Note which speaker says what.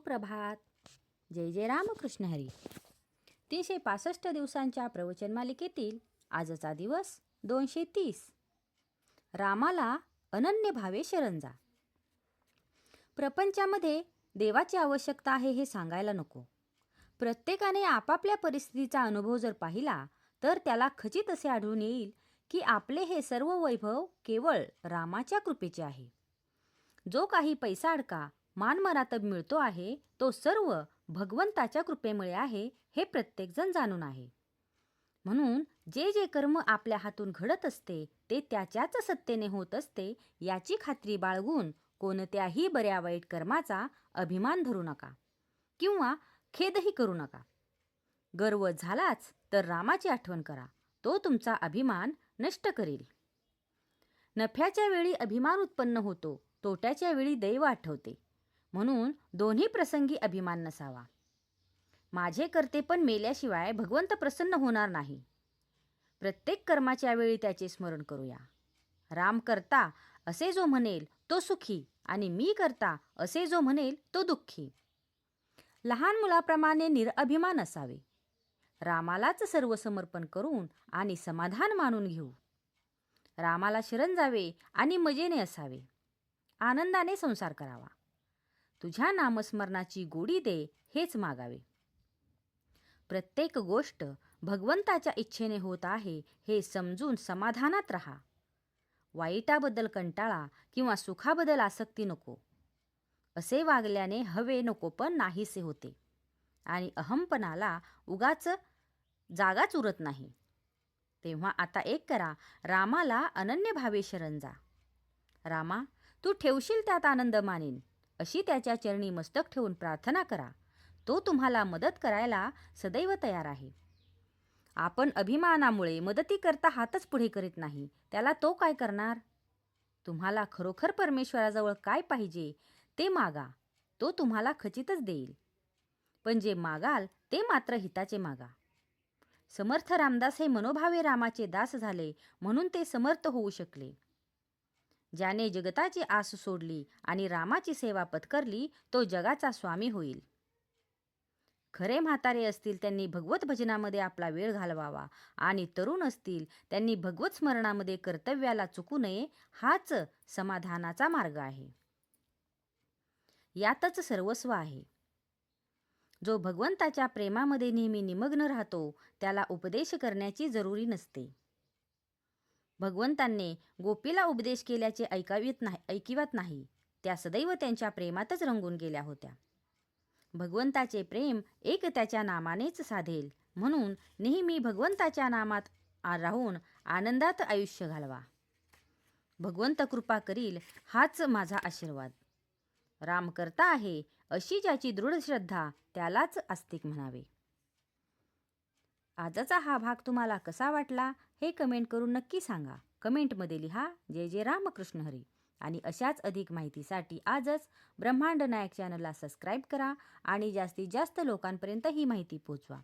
Speaker 1: सुप्रभात. जय जय रामकृष्ण हरी. 365 दिवसांच्या प्रवचन मालिकेतील आजचा दिवस 230. रामाला अनन्य भावे शरण जा. प्रपंचामध्ये देवाची आवश्यकता आहे हे सांगायला नको. प्रत्येकाने आपापल्या परिस्थितीचा अनुभव जर पाहिला तर त्याला खचित असे आढळून येईल की आपले हे सर्व वैभव केवळ रामाच्या कृपेचे आहे. जो काही पैसा अडका मानमरातब मिळतो आहे तो सर्व भगवंताच्या कृपेमुळे आहे हे प्रत्येकजण जाणून आहे. म्हणून जे जे कर्म आपल्या हातून घडत असते ते त्याच्याच सत्तेने होत असते याची खात्री बाळगून कोणत्याही बऱ्या वाईट कर्माचा अभिमान धरू नका किंवा खेदही करू नका. गर्व झालाच तर रामाची आठवण करा, तो तुमचा अभिमान नष्ट करेल. नफ्याच्या वेळी अभिमान उत्पन्न होतो, तोट्याच्या वेळी दैव आठवते. म्हणून दोन्ही प्रसंगी अभिमान नसावा. माझे करते पण मेल्याशिवाय भगवंत प्रसन्न होणार नाही. प्रत्येक कर्माच्या वेळी त्याचे स्मरण करूया. राम करता असे जो म्हणेल तो सुखी आणि मी करता असे जो म्हणेल तो दुःखी. लहान मुलाप्रमाणे निरअभिमान असावे. रामालाच सर्व समर्पण करून आणि समाधान मानून घेऊ. रामाला शरण जावे आणि मजेने असावे. आनंदाने संसार करावा. तुझ्या नामस्मरणाची गोडी दे हेच मागावे. प्रत्येक गोष्ट भगवंताच्या इच्छेने होत आहे हे समजून समाधानात राहा. वाईटाबद्दल कंटाळा किंवा सुखाबद्दल आसक्ती नको. असे वागल्याने हवे नको पण नाहीसे होते आणि अहंपणाला उगाच जागाच उरत नाही. तेव्हा आता एक करा, रामाला अनन्य भावे शरण जा. रामा, तू ठेवशील त्यात आनंद मानेन अशी त्याच्या चरणी मस्तक ठेवून प्रार्थना करा. तो तुम्हाला मदत करायला सदैव तयार आहे. आपण अभिमानामुळे मदतीकरता हातच पुढे करीत नाही, त्याला तो काय करणार? तुम्हाला खरोखर परमेश्वराजवळ काय पाहिजे ते मागा, तो तुम्हाला खचितच देईल. पण जे मागाल ते मात्र हिताचे मागा. समर्थ रामदास हे मनोभावे रामाचे दास झाले म्हणून ते समर्थ होऊ शकले. ज्याने जगताची आस सोडली आणि रामाची सेवा पत्करली तो जगाचा स्वामी होईल. खरे म्हातारे असतील त्यांनी भगवत भजनामध्ये आपला वेळ घालवावा आणि तरुण असतील त्यांनी भगवत स्मरणामध्ये कर्तव्याला चुकू नये. हाच समाधानाचा मार्ग आहे. यातच सर्वस्व आहे. जो भगवंताच्या प्रेमामध्ये नेहमी निमग्न राहतो त्याला उपदेश करण्याची जरुरी नसते. भगवंतांनी गोपीला उपदेश केल्याचे ऐकिवत नाही. त्या सदैव त्यांच्या प्रेमातच रंगून गेल्या होत्या. भगवंताचे प्रेम एक त्याच्या नामानेच साधेल. म्हणून नेहमी भगवंताच्या नामात राहून आनंदात आयुष्य घालवा. भगवंत कृपा करील हाच माझा आशीर्वाद. राम करता आहे अशी ज्याची दृढ श्रद्धा त्यालाच आस्तिक म्हणावे. आजचा हा भाग तुम्हाला कसा वाटला हे कमेंट करून नक्की सांगा. कमेंटमध्ये लिहा जय जय रामकृष्ण हरी. आणि अशाच अधिक माहितीसाठी आजच ब्रह्मांड नायक चॅनलला सबस्क्राईब करा आणि जास्तीत जास्त लोकांपर्यंत ही माहिती पोहोचवा.